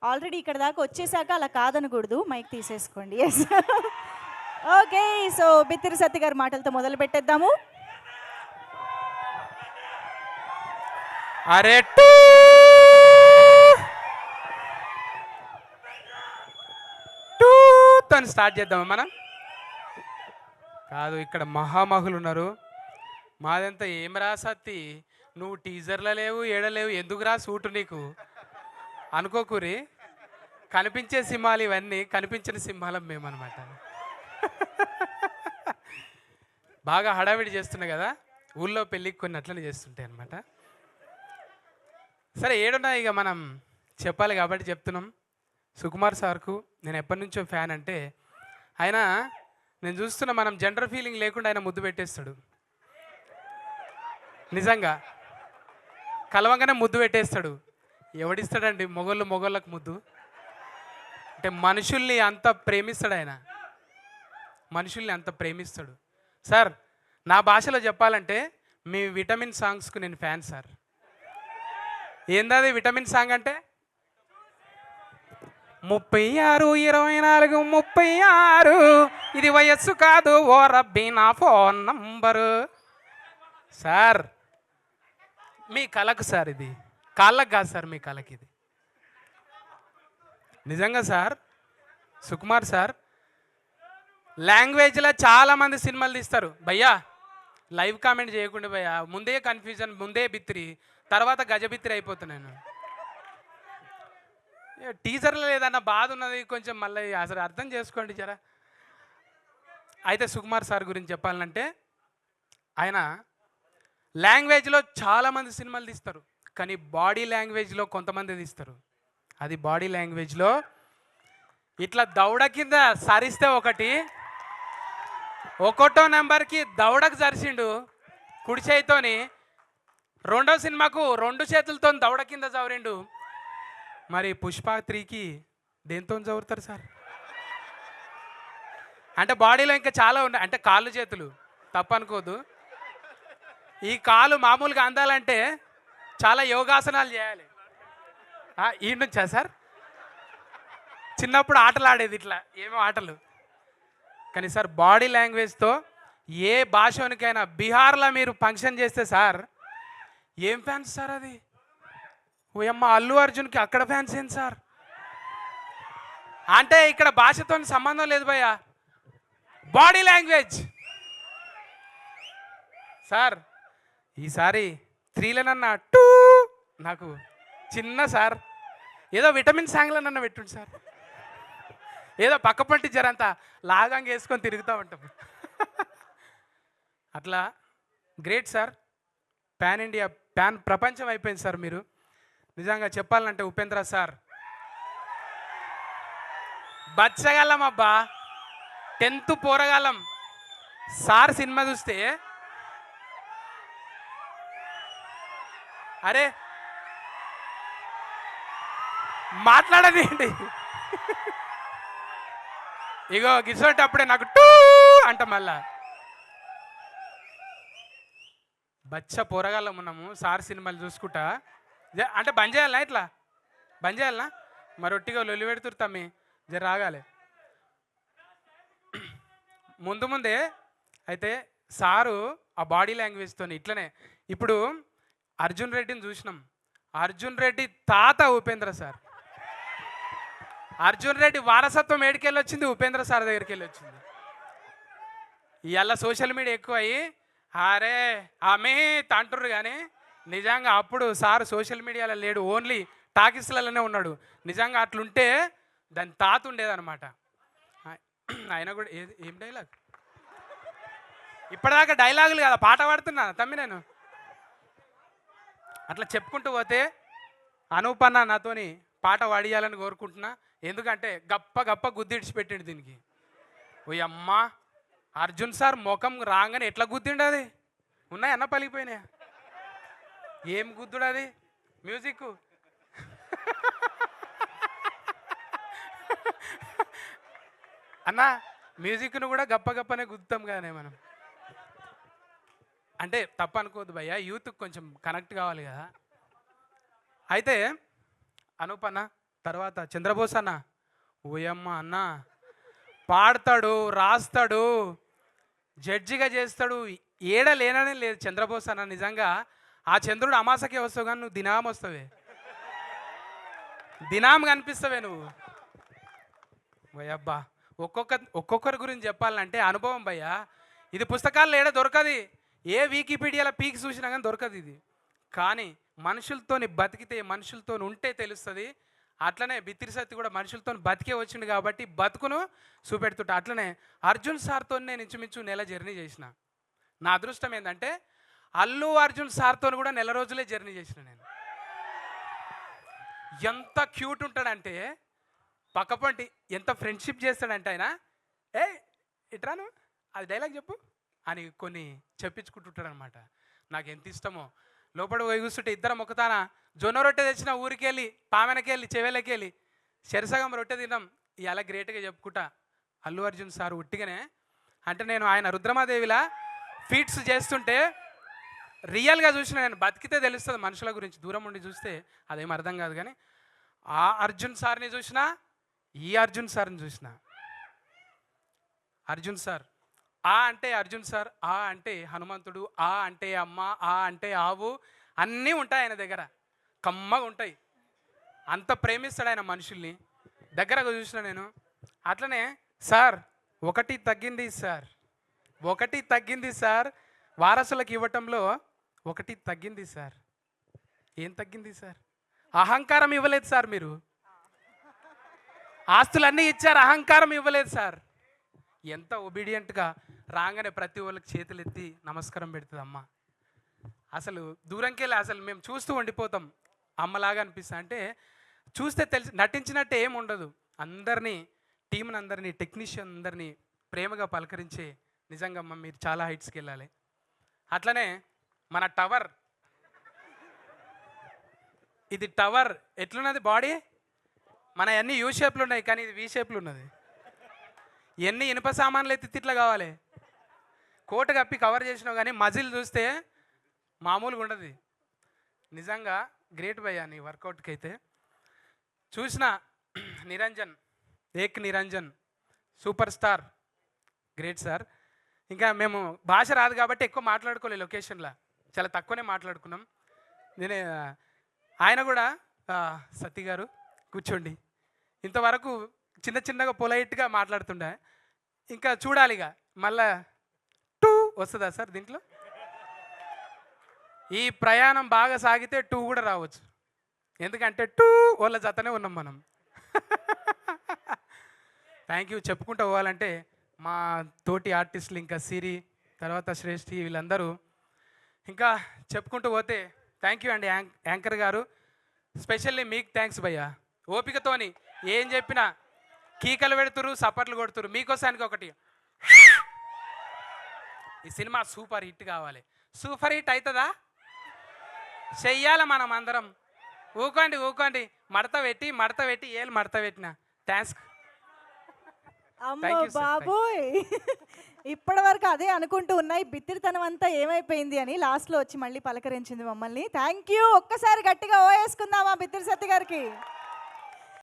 Already ఇక్కడ దాకా వచ్చేసాక అలా కాదనకూడదు. మైక్ తీసేసుకోండి. యెస్. ఓకే. సో, బిత్తిరి సత్తి గారి మాటలతో మొదలు పెట్టేద్దాము. అరే తను స్టార్ట్ చేద్దామా మనం? కాదు, ఇక్కడ మహామహులు ఉన్నారు. మాదంతా ఏం రా సత్తి, నువ్వు టీజర్లో లేవు, ఏడలేవు, ఎందుకురా సూటు నీకు అనుకోకూరి. కనిపించే సింహాలు ఇవన్నీ, కనిపించిన సింహాలం మేమన్నమాట. బాగా హడావిడి చేస్తున్నాయి కదా, ఊళ్ళో పెళ్ళికి కొన్ని అట్లనే చేస్తుంటాయి అనమాట. సరే, ఏడున్నా ఇక మనం చెప్పాలి కాబట్టి చెప్తున్నాం. సుకుమార్ సార్కు నేను ఎప్పటి నుంచో ఫ్యాన్. అంటే ఆయన, నేను చూస్తున్నా, మనం జెండర్ ఫీలింగ్ లేకుండా ఆయన ముద్దు పెట్టేస్తాడు. నిజంగా కలవంగానే ముద్దు పెట్టేస్తాడు. ఎవడిస్తాడండి మొగోళ్ళకు ముద్దు? అంటే మనుషుల్ని అంత ప్రేమిస్తాడు ఆయన, మనుషుల్ని అంత ప్రేమిస్తాడు. సార్, నా భాషలో చెప్పాలంటే మీ విటమిన్ సాంగ్స్కు నేను ఫ్యాన్ సార్. ఏందది విటమిన్ సాంగ్ అంటే? 36 24 36 ఇది వయస్సు కాదు ఓ రబ్బీ నా ఫోన్ నంబరు. సార్, మీ కళకు సార్, ఇది కాళ్ళకు కాదు సార్, మీ కళకి ఇది. నిజంగా సార్, సుకుమార్ సార్ లాంగ్వేజ్లో చాలామంది సినిమాలు తీస్తారు భయ్యా. లైవ్ కామెంట్ చేయకుండా భయ్యా, ముందే కన్ఫ్యూజన్, ముందే బిత్తిరి, తర్వాత గజబిత్తిరి అయిపోతున్నాను. టీజర్లో లేదన్న బాధ ఉన్నది కొంచెం, మళ్ళీ అసలు అర్థం చేసుకోండి జరా. అయితే సుకుమార్ సార్ గురించి చెప్పాలంటే, ఆయన లాంగ్వేజ్లో చాలామంది సినిమాలు తీస్తారు, కానీ బాడీ లాంగ్వేజ్లో కొంతమంది తీస్తారు. అది బాడీ లాంగ్వేజ్లో ఇట్లా దౌడ కింద సరిస్తే ఒకటో నెంబర్కి దౌడకు సరిసిండు కుడి చేయితోని. రెండో సినిమాకు 2 చేతులతో దౌడ కింద చవరిండు. మరి పుష్ప 3కి దేంతో చదువుతారు సార్? అంటే బాడీలో ఇంకా చాలా ఉన్నాయి. అంటే కాళ్ళు చేతులు తప్పనుకోదు. ఈ కాలు మామూలుగా అందాలంటే చాలా యోగాసనాలు చేయాలి. ఈ నుంచా సార్? చిన్నప్పుడు ఆటలు ఆడేది ఇట్లా, ఏమో ఆటలు. కానీ సార్, బాడీ లాంగ్వేజ్తో ఏ భాషనికైనా, బీహార్లో మీరు ఫంక్షన్ చేస్తే సార్, ఏం ఫ్యాన్స్ సార్ అది? ఓయమ్మ, అల్లు అర్జున్కి అక్కడ ఫ్యాన్స్ ఏంటి సార్? అంటే ఇక్కడ భాషతో సంబంధం లేదు భయ్యా, బాడీ లాంగ్వేజ్. సార్, ఈసారి 3లనన్నా నాకు చిన్న సార్, ఏదో విటమిన్ సాంగ్లనన్నా పెట్టుండి సార్. ఏదో పక్క పంటి జరంతా లాగంగా వేసుకొని తిరుగుతూ ఉంటాం. అట్లా great sir. Pan India, pan ప్రపంచం అయిపోయింది సార్ మీరు. నిజంగా చెప్పాలంటే ఉపేంద్ర సార్ బచ్చగలం అబ్బా, 10th పోరగాలం. సార్ సినిమా చూస్తే, అరే మాట్లాడదేంటి, ఇగో గిసోటప్పుడే నాకు అంట. మళ్ళా బచ్చ పోరగాళ్ళం ఉన్నాము సార్ సినిమాలు చూసుకుంటా. అంటే బంద్ చేయాలనా? ఇట్లా బంద్ చేయాలనా? మరి ఒట్టిగా లొల్లి పెడుతురు తమ్మి, జర రాగాలి. ముందే అయితే సారు ఆ బాడీ లాంగ్వేజ్తో ఇట్లనే. ఇప్పుడు అర్జున్ రెడ్డిని చూసినాం. అర్జున్ రెడ్డి తాత ఉపేంద్ర సార్. అర్జున్ రెడ్డి వారసత్వం ఏడికెళ్ళి వచ్చింది? ఉపేంద్ర సార్ దగ్గరికి వెళ్ళి వచ్చింది. ఇవాళ సోషల్ మీడియా ఎక్కువ అయ్యి అరే ఆమె తంటుర్రు, కానీ నిజంగా అప్పుడు సార్ సోషల్ మీడియాలో లేడు, ఓన్లీ టాకీస్లలోనే ఉన్నాడు. నిజంగా అట్లుంటే దాని తాత ఉండేదన్నమాట. ఆయన కూడా ఏం డైలాగ్, ఇప్పటిదాకా డైలాగులు కదా, పాట పాడుతున్నా తమ్మి నేను. అట్లా చెప్పుకుంటూ పోతే అనూపన్న నాతోని పాట పాడియాలని కోరుకుంటున్నా. ఎందుకంటే గప్ప గుద్దిడిచిపెట్టిండు దీనికి. ఓ అమ్మ, అర్జున్ సార్ ముఖం రాగానే ఎట్లా గుద్దిండు? అది ఉన్నాయన్న పలిగిపోయినాయా? ఏం గుద్దుడు అది? మ్యూజిక్ అన్న, మ్యూజిక్ను కూడా గప్పనే గుద్దుతాం కానీ మనం. అంటే తప్పు అనుకోవద్దు భయ్య, యూత్కి కొంచెం కనెక్ట్ కావాలి కదా. అయితే అనూపన్న తర్వాత చంద్రబోస్ అన్న, ఓయమ్మ అన్న, పాడతాడు, రాస్తాడు, జడ్జిగా చేస్తాడు, ఏడ లేననే లేదు చంద్రబోస్ అన్న. నిజంగా ఆ చంద్రుడు అమాసకే వస్తావు కానీ నువ్వు దినాం వస్తావే, దినాం కనిపిస్తావే నువ్వు. భయ్యబ్బా, ఒక్కొక్కరి గురించి చెప్పాలంటే అనుభవం భయ్యా. ఇది పుస్తకాల్లో ఏడ దొరకది, ఏ వికీపీడియాలో పీకి చూసినా కానీ దొరకదు ఇది. కానీ మనుషులతోని బతికితే, మనుషులతో ఉంటే తెలుస్తుంది. అట్లనే బిత్తిరి సత్తి కూడా మనుషులతో బతికే వచ్చిండు కాబట్టి బతుకును చూపెడుతుంటా. అట్లనే అర్జున్ సార్తో నేను ఇంచుమించు నెల జర్నీ చేసిన. నా అదృష్టం ఏంటంటే అల్లు అర్జున్ సార్తో కూడా నెల రోజులే జర్నీ చేసిన నేను. ఎంత క్యూట్ ఉంటాడంటే పక్కపంటి, ఎంత ఫ్రెండ్షిప్ చేస్తాడంటే ఆయన, ఏ ఇట్రాను అది డైలాగ్ చెప్పు అని కొన్ని చెప్పించుకుంటుంటాడు అనమాట. నాకు ఎంత ఇష్టమో. లోపల పోయి కూర్చుంటే ఇద్దరం ఒకతాన జొన్న రొట్టె తెచ్చిన ఊరికి వెళ్ళి, పామెనకి వెళ్ళి, చెవేలకి వెళ్ళి చెరసగం రొట్టె తిన్నాం. ఇలా గ్రేట్గా చెప్పుకుంటా. అల్లు అర్జున్ సార్ ఉట్టిగానే అంటే నేను ఆయన రుద్రమాదేవిలా ఫీట్స్ చేస్తుంటే రియల్గా చూసిన నేను. బతికితే తెలుస్తుంది మనుషుల గురించి, దూరం ఉండి చూస్తే అదేం అర్థం కాదు. కానీ ఆ అర్జున్ సార్ని చూసిన, ఈ అర్జున్ సార్ని చూసిన. అర్జున్ సార్ ఆ అంటే అర్జున్ సార్, ఆ అంటే హనుమంతుడు, ఆ అంటే అమ్మ, ఆ అంటే ఆవు, అన్నీ ఉంటాయి ఆయన దగ్గర, కమ్మగా ఉంటాయి. అంత ప్రేమిస్తాడు ఆయన మనుషుల్ని. దగ్గరగా చూసిన నేను. అట్లనే సార్ ఒకటి తగ్గింది సార్, ఒకటి తగ్గింది సార్, వారసులకు ఇవ్వటంలో ఒకటి తగ్గింది సార్. ఏం తగ్గింది సార్? అహంకారం ఇవ్వలేదు సార్ మీరు. ఆస్తులన్నీ ఇచ్చారు, అహంకారం ఇవ్వలేదు సార్. ఎంత ఒబీడియంట్గా రాగానే ప్రతి వాళ్ళకి చేతులు ఎత్తి నమస్కారం పెడుతుంది అమ్మ. అసలు దూరంకి వెళ్ళి అసలు మేము చూస్తూ ఉండిపోతాం. అమ్మలాగా అనిపిస్తా అంటే చూస్తే తెలిసి నటించినట్టే ఏమి ఉండదు. అందరినీ, టీంని అందరినీ, టెక్నీషియన్ అందరినీ ప్రేమగా పలకరించే నిజంగా అమ్మ మీరు చాలా హైట్స్కి వెళ్ళాలి. అట్లనే మన టవర్, ఇది టవర్ ఎట్లున్నది బాడీ? మన అన్ని యూ షేప్లు ఉన్నాయి కానీ ఇది వి షేప్లు ఉన్నది. ఎన్ని ఇనుప సామాన్లు ఎత్తి తిట్లా కావాలి. కోట కప్పి కవర్ చేసినావు కానీ మజిల్ చూస్తే మామూలుగా ఉండదు. నిజంగా గ్రేట్ భయ్యా నీ వర్కౌట్కి అయితే. చూసిన నిరంజన్, ఏక్ Niranjan super star, great sir. ఇంకా మేము భాష రాదు కాబట్టి ఎక్కువ మాట్లాడుకోలేదు లొకేషన్లో, చాలా తక్కువనే మాట్లాడుకున్నాం. నేనే ఆయన కూడా సతీ గారు కూర్చోండి, ఇంతవరకు చిన్న చిన్నగా పొలైట్గా మాట్లాడుతుండే. ఇంకా చూడాలిగా మళ్ళా టూ వస్తుందా సార్ దీంట్లో? ఈ ప్రయాణం బాగా సాగితే టూ కూడా రావచ్చు. ఎందుకంటే టూ వాళ్ళ జతనే ఉన్నాం మనం. Thank you. చెప్పుకుంటూ పోవాలంటే మా తోటి ఆర్టిస్టులు, ఇంకా సిరి, తర్వాత శ్రేష్ఠి, వీళ్ళందరూ ఇంకా చెప్పుకుంటూ పోతే థ్యాంక్ యూ అండి యాంకర్ గారు. స్పెషల్లీ మీకు థ్యాంక్స్ భయ్యా. ఓపికతోని ఏం చెప్పినా కీకలు పెడుతురు, సపర్లు కొడుతురు. మీకోసానికి ఒకటి, ఈ సినిమా సూపర్ హిట్ కావాలి. సూపర్ హిట్ అవుతుందా? చెయ్యాలి మనం అందరం. ఊకోండి ఊకోండి, మడత పెట్టి ఏళ్ళు మడత పెట్టిన. థ్యాంక్స్. అమ్మో బాబోయ్, ఇప్పటి వరకు అదే అనుకుంటూ ఉన్నాయి, బిత్తిరితనం అంతా ఏమైపోయింది అని. లాస్ట్లో వచ్చి మళ్ళీ పలకరించింది మమ్మల్ని. Thank you. ఒక్కసారి గట్టిగా ఓ వేసుకుందామా బిత్తిరి సత్తి గారికి?